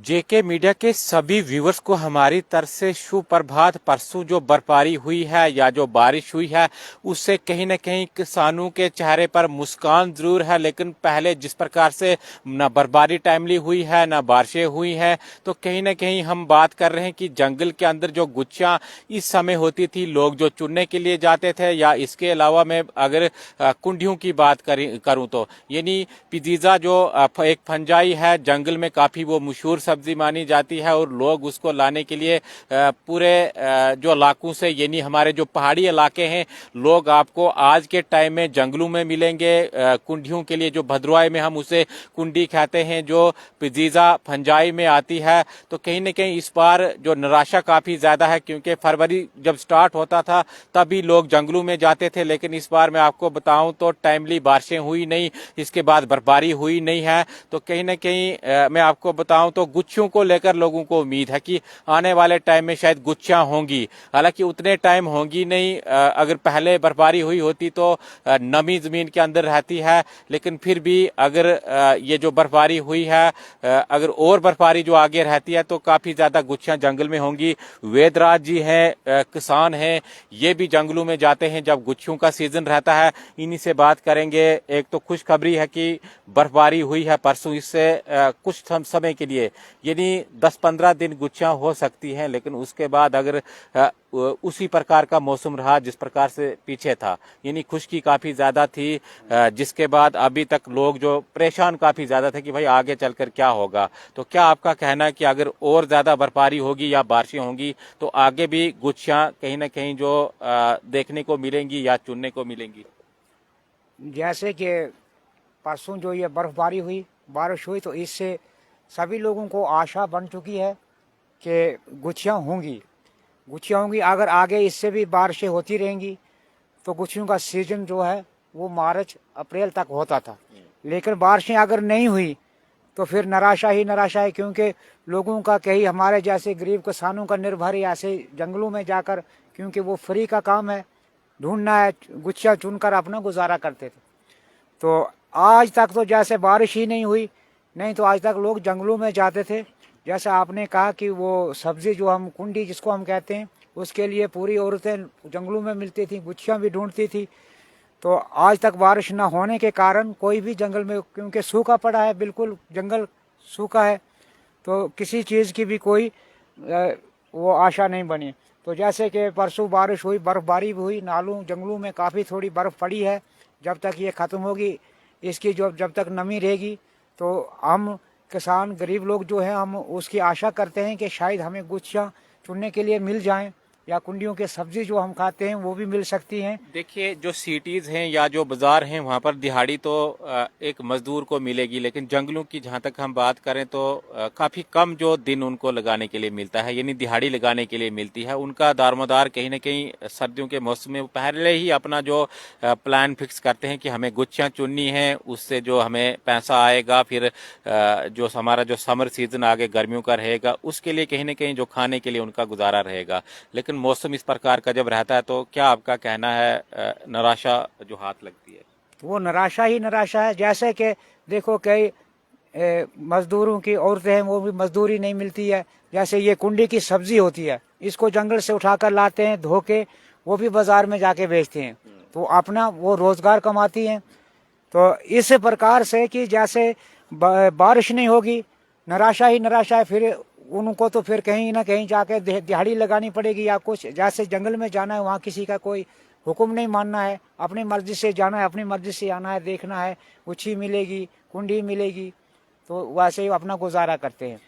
जेके media के सभी viewers को हमारी तरफ से सुप्रभात। परसों जो बर्फबारी हुई है या जो बारिश हुई है उससे कहीं न कहीं किसानों के चेहरे पर मुस्कान जरूर है, लेकिन पहले जिस प्रकार से न बर्फबारी टाइमली हुई है न बारिशें हुई हैं, तो कहीं न कहीं हम बात कर रहे हैं कि जंगल के अंदर जो गुच्छियां इस समय होती थी, लोग जो चुनने के लिए जाते थे, या इसके अलावा मैं अगर कुंडियों की बात करूं तो यानी पिजीजा जो एक फंजाई है, जंगल में काफी वो मशहूर सब्जी मानी जाती है और लोग उसको लाने के लिए पूरे जो इलाकों से यानी हमारे जो पहाड़ी इलाके हैं, लोग आपको आज के टाइम में जंगलों में मिलेंगे कुंडियों के लिए। जो भद्रवाही में हम उसे कुंडी कहते हैं, जो पिजीजा फंजाई में आती है। तो कहीं न कहीं इस बार जो निराशा काफी ज्यादा है, क्योंकि फरवरी जब स्टार्ट होता था तभी लोग जंगलों में जाते थे, लेकिन इस बार मैं आपको बताऊं तो टाइमली बारिशें हुई नहीं, इसके बाद बर्फबारी हुई नहीं है। तो कहीं न कहीं मैं आपको बताऊं तो गुच्छियों को लेकर लोगों को उम्मीद है कि आने वाले टाइम में शायद गुच्छियां होंगी। हालांकि उतने टाइम होंगी नहीं, अगर पहले बर्फबारी हुई होती तो नमी जमीन के अंदर रहती है, लेकिन फिर भी अगर ये जो बर्फबारी हुई है, अगर और बर्फबारी जो आगे रहती है तो काफी ज्यादा गुच्छियां जंगल में होंगी। वेदराज जी हैं, किसान हैं, ये भी जंगलों में जाते हैं जब गुच्छियों का सीजन रहता है। इन्हीं से बात करेंगे। एक तो खुशखबरी है कि बर्फबारी हुई है परसों, इससे कुछ समय के लिए यानी 10-15 दिन गुच्छियां हो सकती हैं, लेकिन उसके बाद अगर उसी प्रकार का मौसम रहा जिस प्रकार से पीछे था, यानी खुश्की काफी ज्यादा थी, जिसके बाद अभी तक लोग जो परेशान काफी ज्यादा थे कि भाई आगे चलकर क्या होगा। तो क्या आपका कहना है कि अगर और ज्यादा बर्फबारी होगी या बारिशें होंगी तो आगे भी गुच्छियां कहीं ना कहीं जो देखने को मिलेंगी या चुनने को मिलेंगी? जैसे कि परसों जो ये बर्फबारी हुई, बारिश हुई, तो इससे सभी लोगों को आशा बन चुकी है कि गुच्छियाँ होंगी। गुच्छियाँ होंगी। अगर आगे इससे भी बारिशें होती रहेंगी तो गुच्छियों का सीजन जो है वो मार्च अप्रैल तक होता था। लेकिन बारिशें अगर नहीं हुई तो फिर निराशा ही निराशा है, क्योंकि लोगों का कहीं हमारे जैसे गरीब किसानों का निर्भर है ऐसे जंगलों में जाकर, क्योंकि वो फ्री का काम है, ढूंढना है, गुच्छियाँ चुनकर अपना गुजारा करते थे। तो आज तक तो जैसे बारिश ही नहीं हुई, नहीं तो आज तक लोग जंगलों में जाते थे। जैसे आपने कहा कि वो सब्जी जो हम कुंडी जिसको हम कहते हैं, उसके लिए पूरी औरतें जंगलों में मिलती थी, गुच्छियाँ भी ढूंढती थी। तो आज तक बारिश न होने के कारण कोई भी जंगल में, क्योंकि सूखा पड़ा है, बिल्कुल जंगल सूखा है, तो किसी चीज़ की भी कोई वो आशा नहीं बनी। तो जैसे कि परसों बारिश हुई, बर्फबारी भी हुई, नालों जंगलों में काफ़ी थोड़ी बर्फ़ पड़ी है। जब तक ये ख़त्म होगी, इसकी जो जब तक नमी रहेगी, तो हम किसान गरीब लोग जो हैं, हम उसकी आशा करते हैं कि शायद हमें गुच्छियाँ चुनने के लिए मिल जाएं, या कुंडियों के सब्जी जो हम खाते हैं वो भी मिल सकती हैं। देखिए, जो सिटीज हैं या जो बाजार हैं वहां पर दिहाड़ी तो एक मजदूर को मिलेगी, लेकिन जंगलों की जहां तक हम बात करें तो काफी कम जो दिन उनको लगाने के लिए मिलता है, यानी दिहाड़ी लगाने के लिए मिलती है। उनका दारोमदार कहीं ना कहीं सर्दियों के मौसम में पहले ही अपना जो प्लान फिक्स करते हैं कि हमें गुच्छियां चुननी है, उससे जो हमें पैसा आएगा, फिर जो हमारा जो समर सीजन आगे गर्मियों का रहेगा उसके लिए कहीं ना कहीं जो खाने के लिए उनका गुजारा रहेगा। लेकिन मौसम इस प्रकार का जब रहता है तो क्या आपका कहना है निराशा जो हाथ लगती है? वो निराशा ही निराशा है। जैसे कि देखो, कई मजदूरों की औरतें हैं, वो भी मजदूरी नहीं मिलती है। जैसे ये कुंडी की सब्जी होती है, इसको जंगल से उठाकर लाते हैं धो के, वो भी बाजार में जाके बेचते हैं, तो अपना वो रोजगार कमाती हैं। तो इस प्रकार से कि जैसे बारिश नहीं होगी, निराशा ही निराशा है। फिर उनको तो फिर कहीं ना कहीं जाके दिहाड़ी लगानी पड़ेगी, या कुछ जैसे जंगल में जाना है, वहाँ किसी का कोई हुक्म नहीं मानना है, अपनी मर्जी से जाना है, अपनी मर्जी से आना है, देखना है, गुच्छी मिलेगी, कुंडी मिलेगी, तो वैसे ही अपना गुजारा करते हैं।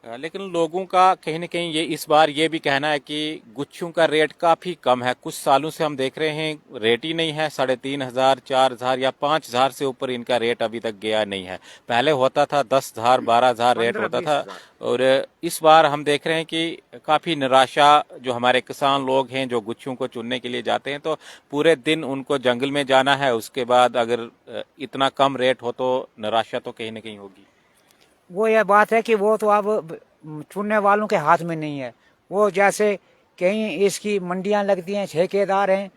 लेकिन लोगों का कहीं न कहीं ये इस बार ये भी कहना है कि गुच्छियों का रेट काफी कम है। कुछ सालों से हम देख रहे हैं रेट ही नहीं है, 3,500, 4,000 या 5,000 से ऊपर इनका रेट अभी तक गया नहीं है। पहले होता था 10,000, 12,000 रेट होता था, और इस बार हम देख रहे हैं कि काफी निराशा जो हमारे किसान लोग हैं जो गुच्छियों को चुनने के लिए जाते हैं, तो पूरे दिन उनको जंगल में जाना है, उसके बाद अगर इतना कम रेट हो तो निराशा तो कहीं न कहीं होगी। वो यह बात है कि वो तो अब चुनने वालों के हाथ में नहीं है। वो जैसे कहीं इसकी मंडियां लगती हैं, ठेकेदार हैं,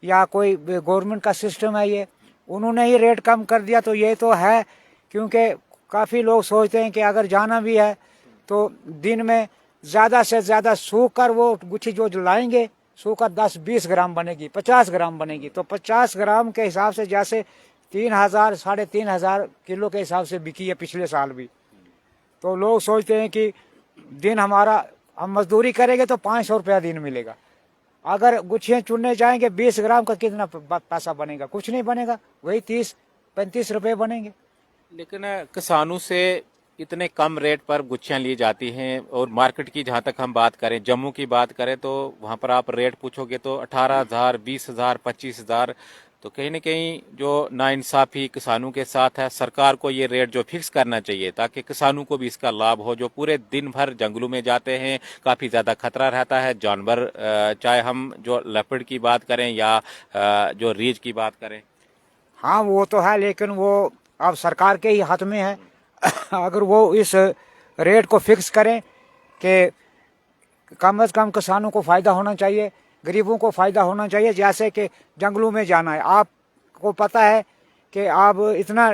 या कोई गवर्नमेंट का सिस्टम है, ये उन्होंने ही रेट कम कर दिया। तो ये तो है, क्योंकि काफ़ी लोग सोचते हैं कि अगर जाना भी है तो दिन में ज़्यादा से ज़्यादा सूखकर वो गुच्छी जो लाएंगे सूखकर 10-20 ग्राम बनेगी, 50 ग्राम बनेगी। तो 50 ग्राम के हिसाब से जैसे 3,000 3,500 किलो के हिसाब से बिकी है पिछले साल भी। तो लोग सोचते हैं कि दिन हमारा हम मजदूरी करेंगे तो 500 रुपया दिन मिलेगा। अगर गुच्छियाँ चुनने जाएंगे 20 ग्राम का कितना पैसा बनेगा? कुछ नहीं बनेगा, वही 30-35 रुपये बनेंगे। लेकिन किसानों से इतने कम रेट पर गुच्छियां ली जाती हैं और मार्केट की जहां तक हम बात करें, जम्मू की बात करें तो वहां पर आप रेट पूछोगे तो 18,000, 20,000, 25,000। तो कहीं न कहीं जो नाइंसाफी किसानों के साथ है, सरकार को ये रेट जो फिक्स करना चाहिए ताकि किसानों को भी इसका लाभ हो। जो पूरे दिन भर जंगलों में जाते हैं, काफ़ी ज़्यादा खतरा रहता है। जानवर, चाहे हम जो लेपर्ड की बात करें या जो रीछ की बात करें। हाँ वो तो है, लेकिन वो अब सरकार के ही हाथ में है। अगर वो इस रेट को फिक्स करें कि कम से कम किसानों को फ़ायदा होना चाहिए, गरीबों को फ़ायदा होना चाहिए। जैसे कि जंगलों में जाना है, आपको पता है कि आप इतना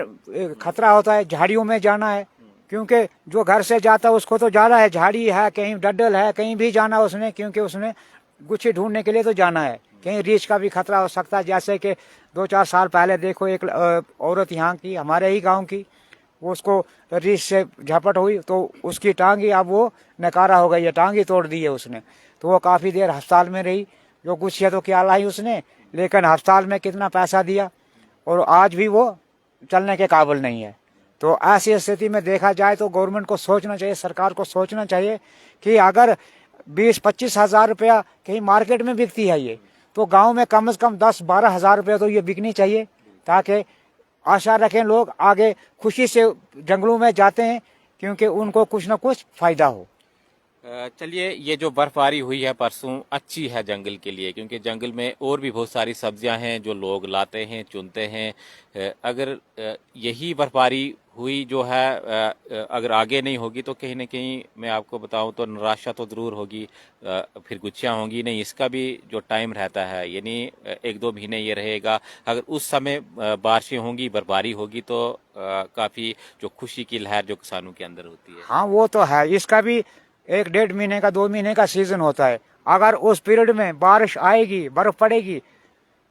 खतरा होता है, झाड़ियों में जाना है, क्योंकि जो घर से जाता है उसको तो जाना है, झाड़ी है, कहीं डड्डल है, कहीं भी जाना है उसने, क्योंकि उसने गुच्छी ढूंढने के लिए तो जाना है। कहीं रीछ का भी खतरा हो सकता है। जैसे कि 2-4 साल पहले देखो एक औरत यहाँ की, हमारे ही गाँव की, वो उसको रीछ से झपट हुई तो उसकी टांगी अब वो नकारा हो गई है, टांगी तोड़ दी है उसने। तो वो काफ़ी देर अस्पताल में रही। जो गुच्छिया तो क्या लाई उसने, लेकिन अस्पताल में कितना पैसा दिया और आज भी वो चलने के काबिल नहीं है। तो ऐसी स्थिति में देखा जाए तो गवर्नमेंट को सोचना चाहिए, सरकार को सोचना चाहिए कि अगर 20-25 हज़ार रुपया कहीं मार्केट में बिकती है ये, तो गांव में कम से कम 10-12 हज़ार रुपया तो ये बिकनी चाहिए, ताकि आशा रखें लोग आगे खुशी से जंगलों में जाते हैं, क्योंकि उनको कुछ ना कुछ फायदा हो। चलिए, ये जो बर्फबारी हुई है परसों अच्छी है जंगल के लिए, क्योंकि जंगल में और भी बहुत सारी सब्जियां हैं जो लोग लाते हैं, चुनते हैं। अगर यही बर्फबारी हुई जो है, अगर आगे नहीं होगी तो कहीं ना कहीं मैं आपको बताऊं तो निराशा तो ज़रूर होगी। फिर गुच्छियाँ होंगी नहीं, इसका भी जो टाइम रहता है, यानी 1-2 महीने ये रहेगा। अगर उस समय बारिशें होंगी, बर्फबारी होगी तो काफ़ी जो खुशी की लहर जो किसानों के अंदर होती है। हाँ वो तो है, इसका भी 1-1.5 महीने का 2 महीने का सीजन होता है। अगर उस पीरियड में बारिश आएगी, बर्फ पड़ेगी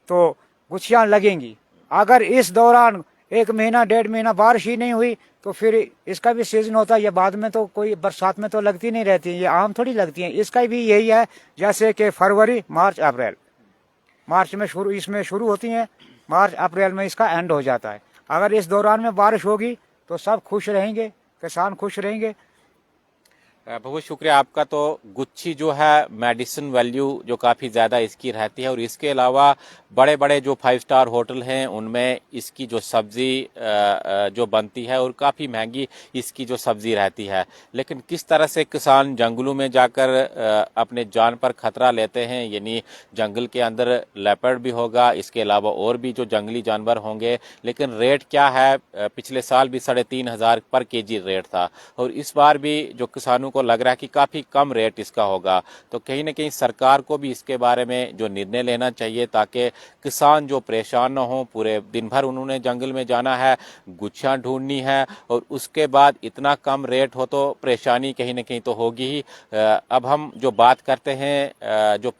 तो गुच्छियाँ लगेंगी। अगर इस दौरान 1 महीना 1.5 महीना बारिश ही नहीं हुई तो फिर इसका भी सीजन होता है। ये बाद में तो कोई बरसात में तो लगती नहीं रहती है, ये आम थोड़ी लगती है। इसका भी यही है, जैसे कि फरवरी, मार्च, अप्रैल। मार्च में इसमें शुरू होती हैं, मार्च अप्रैल में इसका एंड हो जाता है। अगर इस दौरान में बारिश होगी तो सब खुश रहेंगे, किसान खुश रहेंगे। बहुत शुक्रिया आपका। तो गुच्छी जो है मेडिसिन वैल्यू जो काफ़ी ज़्यादा इसकी रहती है, और इसके अलावा बड़े बड़े जो 5 स्टार होटल हैं उनमें इसकी जो सब्ज़ी जो बनती है, और काफ़ी महंगी इसकी जो सब्ज़ी रहती है। लेकिन किस तरह से किसान जंगलों में जाकर अपने जान पर खतरा लेते हैं, यानी जंगल के अंदर लेपर्ड भी होगा, इसके अलावा और भी जो जंगली जानवर होंगे, लेकिन रेट क्या है? पिछले साल भी 3,500 पर केजी रेट था, और इस बार भी जो किसानों को लग रहा है कि काफ़ी कम रेट इसका होगा। तो कहीं ना कहीं सरकार को भी इसके बारे में जो निर्णय लेना चाहिए, ताकि किसान जो परेशान न हो। पूरे दिन भर उन्होंने जंगल में जाना है, गुच्छियाँ ढूंढनी है, और उसके बाद इतना कम रेट हो तो परेशानी कहीं ना कहीं तो होगी ही। अब हम जो बात करते हैं, जो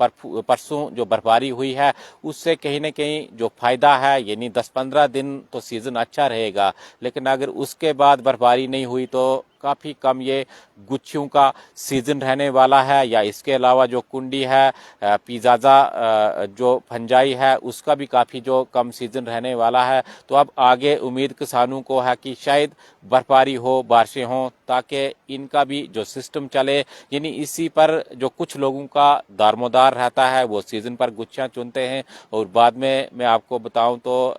परसों जो बर्फबारी हुई है उससे कहीं ना कहीं जो फायदा है, यानी 10-15 दिन तो सीजन अच्छा रहेगा। लेकिन अगर उसके बाद बर्फबारी नहीं हुई तो काफ़ी कम ये गुच्छियों का सीजन रहने वाला है। या इसके अलावा जो कुंडी है, पिज़ाज़ा जो फंजाई है, उसका भी काफ़ी जो कम सीजन रहने वाला है। तो अब आगे उम्मीद किसानों को है कि शायद बर्फबारी हो, बारिशें हों, ताकि इनका भी जो सिस्टम चले। यानी इसी पर जो कुछ लोगों का दारमोदार रहता है, वो सीजन पर गुच्छियाँ चुनते हैं, और बाद में मैं आपको बताऊं तो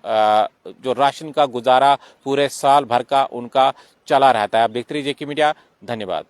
जो राशन का गुजारा पूरे साल भर का उनका चला रहता है। आप देखते रहिए जेके मीडिया। धन्यवाद।